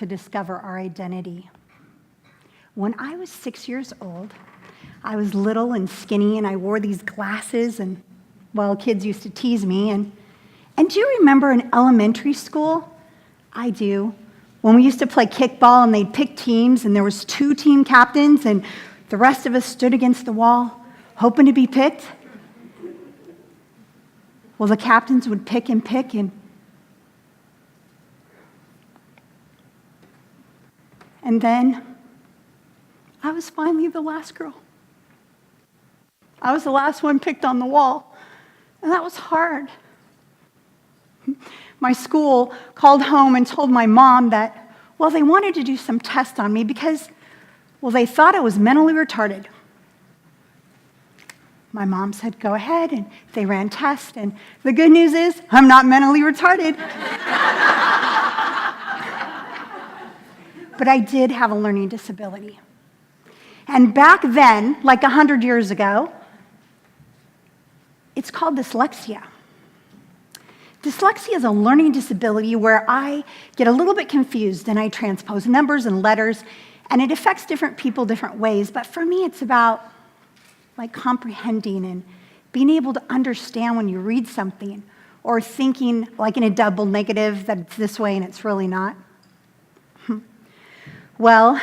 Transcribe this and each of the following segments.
to discover our identity. When I was 6 years old, I was little and skinny, and I wore these glasses, and, well, kids used to tease me. And do you remember in elementary school? I do. When we used to play kickball, and they'd pick teams, and there was 2 team captains, and the rest of us stood against the wall, hoping to be picked. Well, the captains would pick, and then I was finally the last girl. I was the last one picked on the wall, and that was hard. My school called home and told my mom that, well, they wanted to do some tests on me because, well, they thought I was mentally retarded. My mom said, go ahead, and they ran tests, and the good news is I'm not mentally retarded. But I did have a learning disability. And back then, like 100 years ago, it's called dyslexia. Dyslexia is a learning disability where I get a little bit confused and I transpose numbers and letters, and it affects different people different ways. But for me, it's about like comprehending and being able to understand when you read something, or thinking like in a double negative that it's this way and it's really not. Well,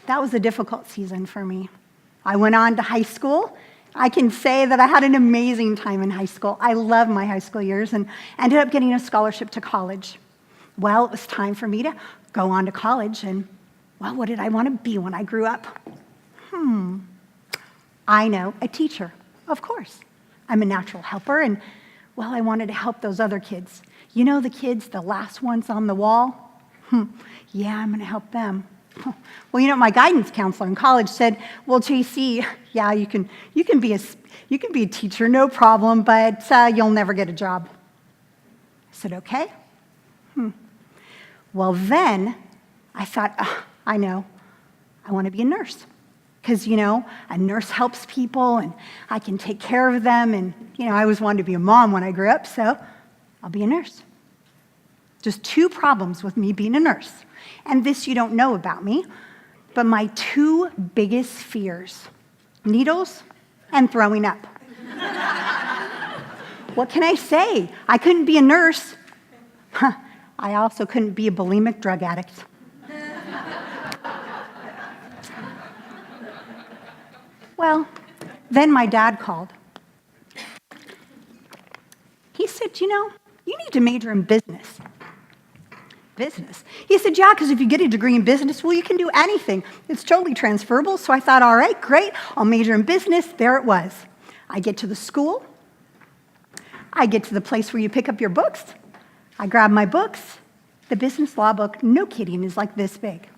that was a difficult season for me. I went on to high school. I can say that I had an amazing time in high school. I loved my high school years and ended up getting a scholarship to college. Well, it was time for me to go on to college, and, well, what did I want to be when I grew up? I know, a teacher, of course. I'm a natural helper, and, well, I wanted to help those other kids. You know the kids, the last ones on the wall? Yeah, I'm going to help them. Well, you know, my guidance counselor in college said, well, JC, yeah, you can be a teacher, no problem, but you'll never get a job. I said, okay. Well, then I thought, I know, I want to be a nurse. Because, you know, a nurse helps people, and I can take care of them, and, you know, I always wanted to be a mom when I grew up, so I'll be a nurse. Just 2 problems with me being a nurse. And this you don't know about me, but my 2 biggest fears, needles and throwing up. What can I say? I couldn't be a nurse. I also couldn't be a bulimic drug addict. Well, then my dad called. He said, you know, you need to major in business. Business? He said, yeah, because if you get a degree in business, well, you can do anything. It's totally transferable. So I thought, all right, great. I'll major in business. There it was. I get to the school. I get to the place where you pick up your books. I grab my books. The business law book, no kidding, is like this big.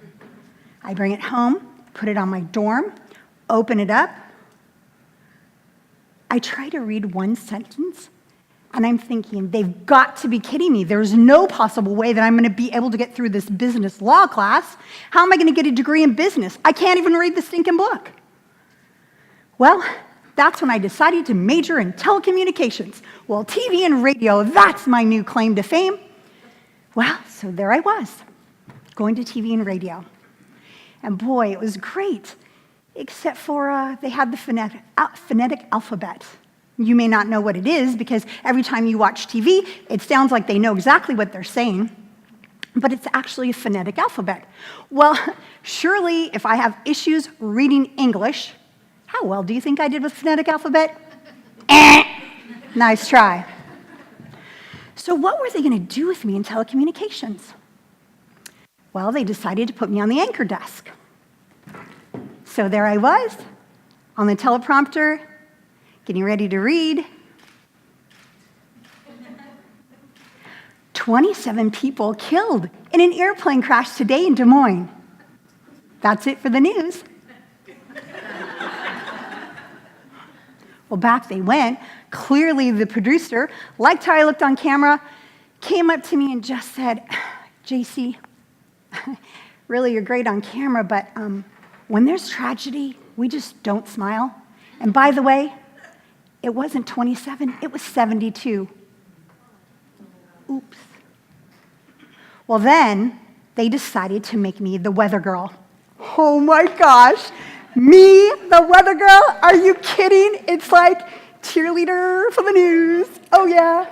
I bring it home, put it on my dorm, open it up. I try to read one sentence, and I'm thinking, they've got to be kidding me. There's no possible way that I'm going to be able to get through this business law class. How am I going to get a degree in business? I can't even read the stinking book. Well, that's when I decided to major in telecommunications. Well, TV and radio, that's my new claim to fame. Well, so there I was, going to TV and radio. And boy, it was great, except for they had the phonetic alphabet. You may not know what it is because every time you watch TV, it sounds like they know exactly what they're saying, but it's actually a phonetic alphabet. Well, surely if I have issues reading English, how well do you think I did with phonetic alphabet? Nice try. So what were they going to do with me in telecommunications? Well, they decided to put me on the anchor desk. So there I was, on the teleprompter, getting ready to read. 27 people killed in an airplane crash today in Des Moines. That's it for the news. Well, back they went. Clearly the producer, liked how I looked on camera, came up to me and just said, JC, really you're great on camera, but when there's tragedy, we just don't smile. And by the way, it wasn't 27, it was 72. Oops. Well, then they decided to make me the weather girl. Oh my gosh, me, the weather girl? Are you kidding? It's like cheerleader for the news. Oh yeah.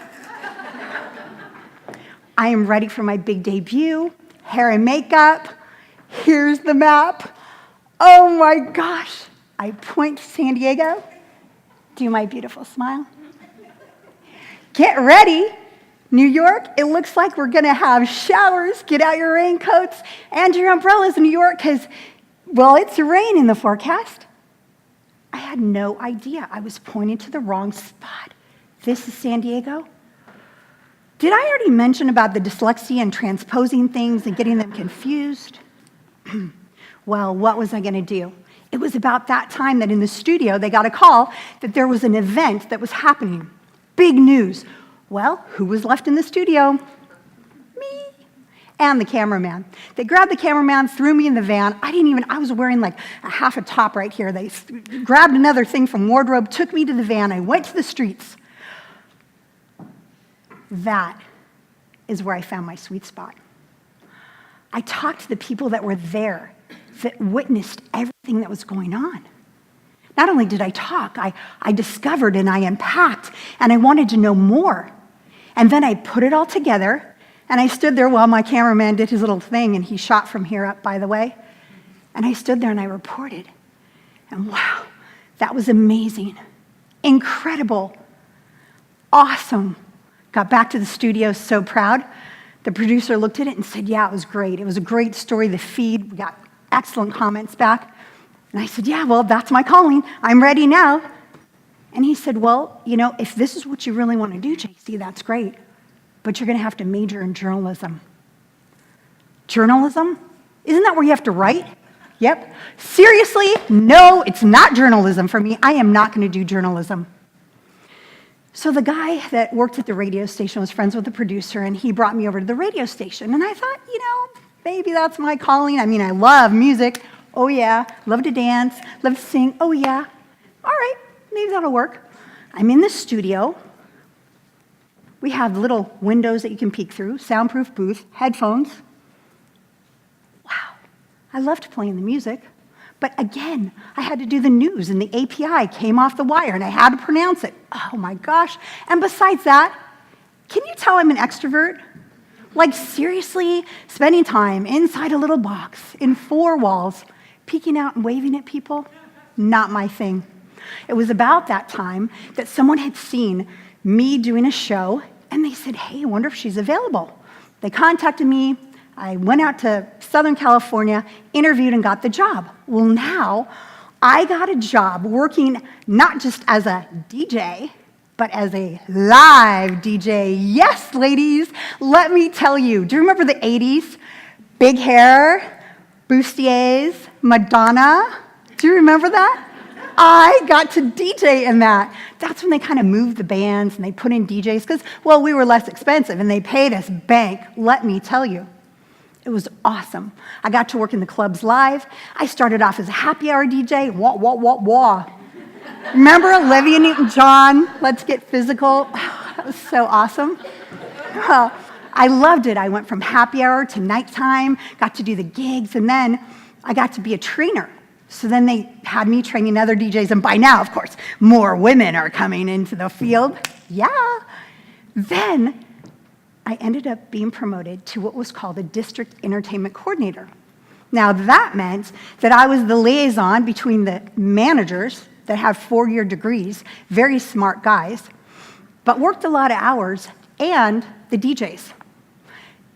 I am ready for my big debut, hair and makeup. Here's the map. Oh my gosh. I point to San Diego, do my beautiful smile. Get ready. New York, it looks like we're gonna have showers. Get out your raincoats and your umbrellas in New York because, well, it's rain in the forecast. I had no idea. I was pointing to the wrong spot. This is San Diego. Did I already mention about the dyslexia and transposing things and getting them confused? Well, what was I gonna do? It was about that time that in the studio they got a call that there was an event that was happening. Big news. Well, who was left in the studio? Me and the cameraman. They grabbed the cameraman, threw me in the van. I was wearing like a half a top right here. They grabbed another thing from wardrobe, took me to the van. I went to the streets. That is where I found my sweet spot. I talked to the people that were there, that witnessed everything that was going on. Not only did I talk, I discovered and I unpacked, and I wanted to know more. And then I put it all together, and I stood there while my cameraman did his little thing, and he shot from here up, by the way. And I stood there and I reported. And wow, that was amazing, incredible, awesome. Got back to the studio so proud. The producer looked at it and said, yeah, it was great. It was a great story, the feed. We got excellent comments back. And I said, yeah, well, that's my calling. I'm ready now. And he said, well, you know, if this is what you really want to do, JC, that's great. But you're going to have to major in journalism. Journalism? Isn't that where you have to write? Yep. Seriously? No, it's not journalism for me. I am not going to do journalism. So the guy that worked at the radio station was friends with the producer, and he brought me over to the radio station. And I thought, you know, maybe that's my calling. I mean, I love music. Oh, yeah. Love to dance. Love to sing. Oh, yeah. All right. Maybe that'll work. I'm in the studio. We have little windows that you can peek through, soundproof booth, headphones. Wow. I loved playing the music. But again, I had to do the news, and the API came off the wire, and I had to pronounce it. Oh, my gosh. And besides that, can you tell I'm an extrovert? Like, seriously, spending time inside a little box, in four walls, peeking out and waving at people? Not my thing. It was about that time that someone had seen me doing a show, and they said, hey, I wonder if she's available. They contacted me. I went out to Southern California, interviewed, and got the job. Well, now I got a job working not just as a DJ, but as a live DJ. Yes, ladies, let me tell you. Do you remember the 80s? Big hair, bustiers, Madonna. Do you remember that? I got to DJ in that. That's when they kind of moved the bands and they put in DJs because, well, we were less expensive and they paid us bank, let me tell you. It was awesome. I got to work in the clubs live. I started off as a happy hour DJ. Wah, wah, wah, wah. Remember Olivia Newton-John? Let's Get Physical. That was so awesome. I loved it. I went from happy hour to nighttime, got to do the gigs, and then I got to be a trainer. So then they had me training other DJs, and by now, of course, more women are coming into the field. Yeah. Then I ended up being promoted to what was called a district entertainment coordinator. Now, that meant that I was the liaison between the managers that have four-year degrees, very smart guys, but worked a lot of hours, and the DJs.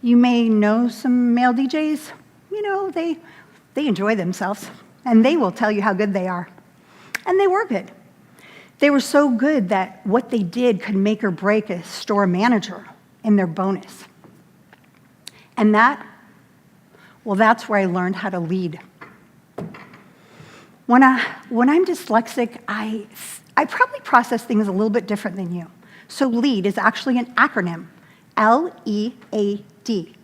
You may know some male DJs. You know, they enjoy themselves, and they will tell you how good they are. And they were good. They were so good that what they did could make or break a store manager in their bonus. And that's where I learned how to lead. When I'm dyslexic, I probably process things a little bit different than you. So LEAD is actually an acronym, L-E-A-D.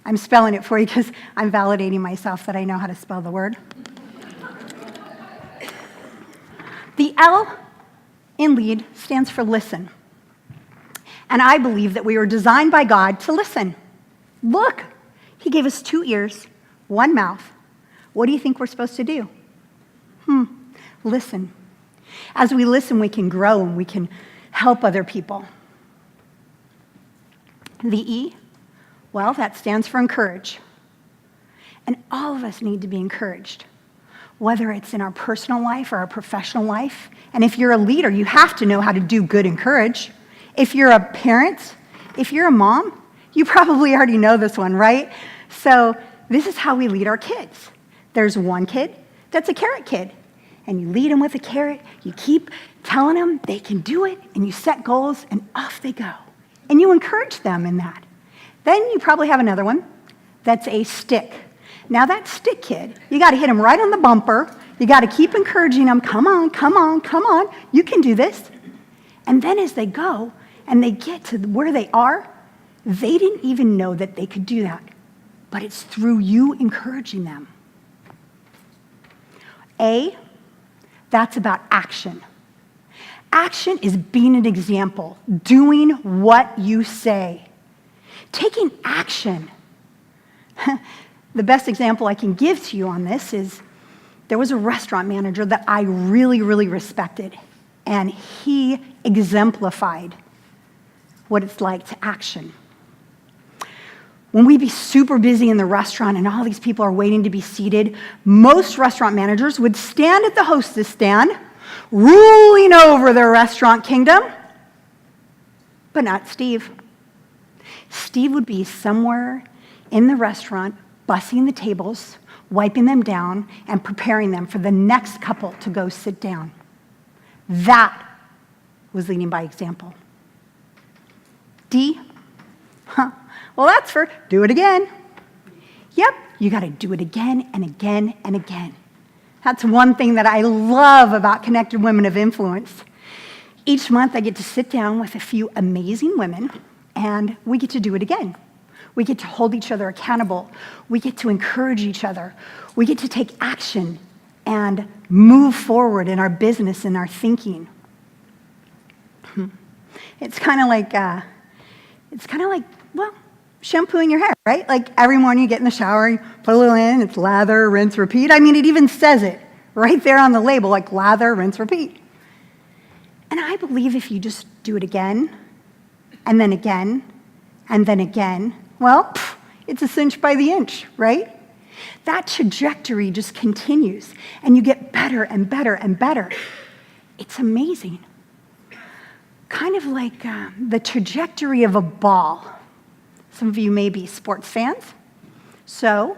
I'm spelling it for you because I'm validating myself that I know how to spell the word. The L in LEAD stands for listen. And I believe that we were designed by God to listen. Look, He gave us 2 ears, 1 mouth. What do you think we're supposed to do? Listen. As we listen, we can grow and we can help other people. The E, well, that stands for encourage. And all of us need to be encouraged, whether it's in our personal life or our professional life. And if you're a leader, you have to know how to do good encourage. If you're a parent, if you're a mom, you probably already know this one, right? So this is how we lead our kids. There's one kid that's a carrot kid, and you lead them with a carrot. You keep telling them they can do it, and you set goals, and off they go. And you encourage them in that. Then you probably have another one that's a stick. Now that stick kid, you got to hit him right on the bumper. You got to keep encouraging them. Come on, come on, come on. You can do this. And then as they go and they get to where they are, they didn't even know that they could do that. But it's through you encouraging them. A, that's about action. Action is being an example, doing what you say, taking action. The best example I can give to you on this is there was a restaurant manager that I really, really respected, and he exemplified what it's like to action. When we'd be super busy in the restaurant and all these people are waiting to be seated, most restaurant managers would stand at the hostess stand, ruling over their restaurant kingdom, but not Steve. Steve would be somewhere in the restaurant, bussing the tables, wiping them down, and preparing them for the next couple to go sit down. That was leading by example. D, well, that's for do it again. Yep, you got to do it again and again and again. That's one thing that I love about Connected Women of Influence. Each month I get to sit down with a few amazing women, and we get to do it again. We get to hold each other accountable. We get to encourage each other. We get to take action and move forward in our business and our thinking. It's kind of like, well, shampooing your hair, right? Like every morning you get in the shower, you put a little in, it's lather, rinse, repeat. I mean, it even says it right there on the label, like lather, rinse, repeat. And I believe if you just do it again, and then again, and then again, well, it's a cinch by the inch, right? That trajectory just continues, and you get better and better and better. It's amazing. Kind of like the trajectory of a ball. Some of you may be sports fans. So,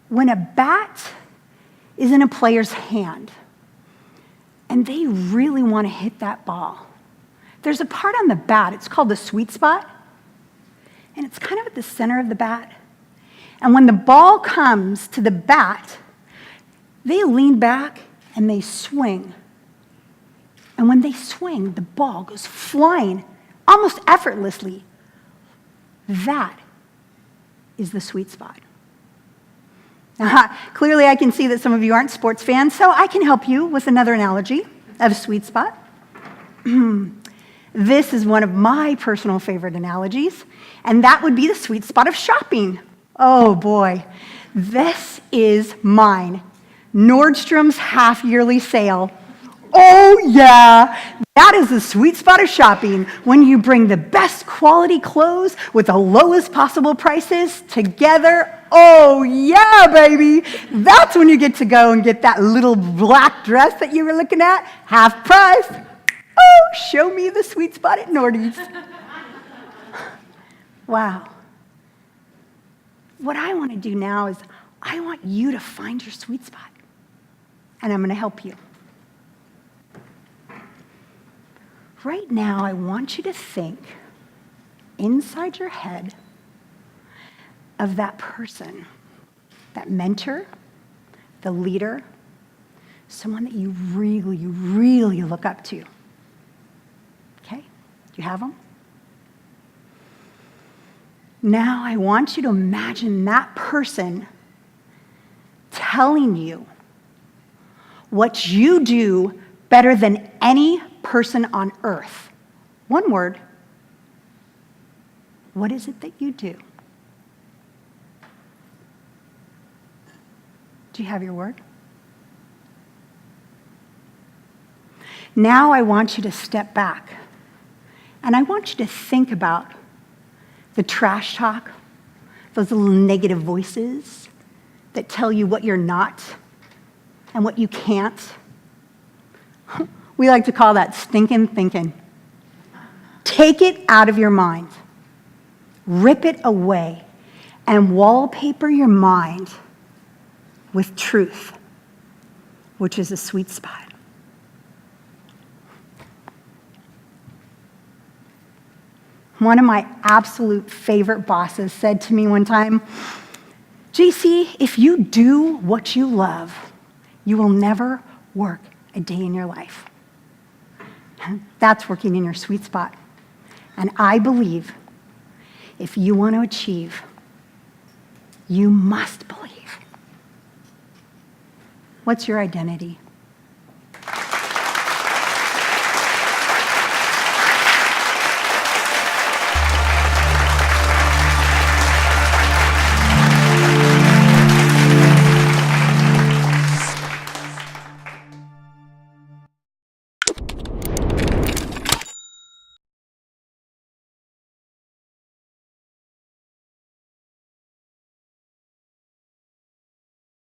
when a bat is in a player's hand, and they really want to hit that ball, there's a part on the bat, it's called the sweet spot, and it's kind of at the center of the bat. And when the ball comes to the bat, they lean back and they swing. And when they swing, the ball goes flying almost effortlessly. That is the sweet spot. Now, clearly I can see that some of you aren't sports fans, so I can help you with another analogy of a sweet spot. This is one of my personal favorite analogies, and that would be the sweet spot of shopping. Oh boy, this is mine. Nordstrom's half-yearly sale. Oh yeah, that is the sweet spot of shopping, when you bring the best quality clothes with the lowest possible prices together. Oh yeah, baby. That's when you get to go and get that little black dress that you were looking at, half price. Oh, show me the sweet spot at Nordy's. Wow. What I want to do now is I want you to find your sweet spot, and I'm going to help you. Right now, I want you to think inside your head of that person, that mentor, the leader, someone that you really, really look up to. Okay? Do you have them? Now, I want you to imagine that person telling you what you do better than any person on earth. One word. What is it that you do? Do you have your word? Now I want you to step back, and I want you to think about the trash talk, those little negative voices that tell you what you're not and what you can't. We like to call that stinking thinking. Take it out of your mind. Rip it away and wallpaper your mind with truth, which is a sweet spot. One of my absolute favorite bosses said to me one time, JC, if you do what you love, you will never work a day in your life. That's working in your sweet spot. And I believe if you want to achieve, you must believe. What's your identity?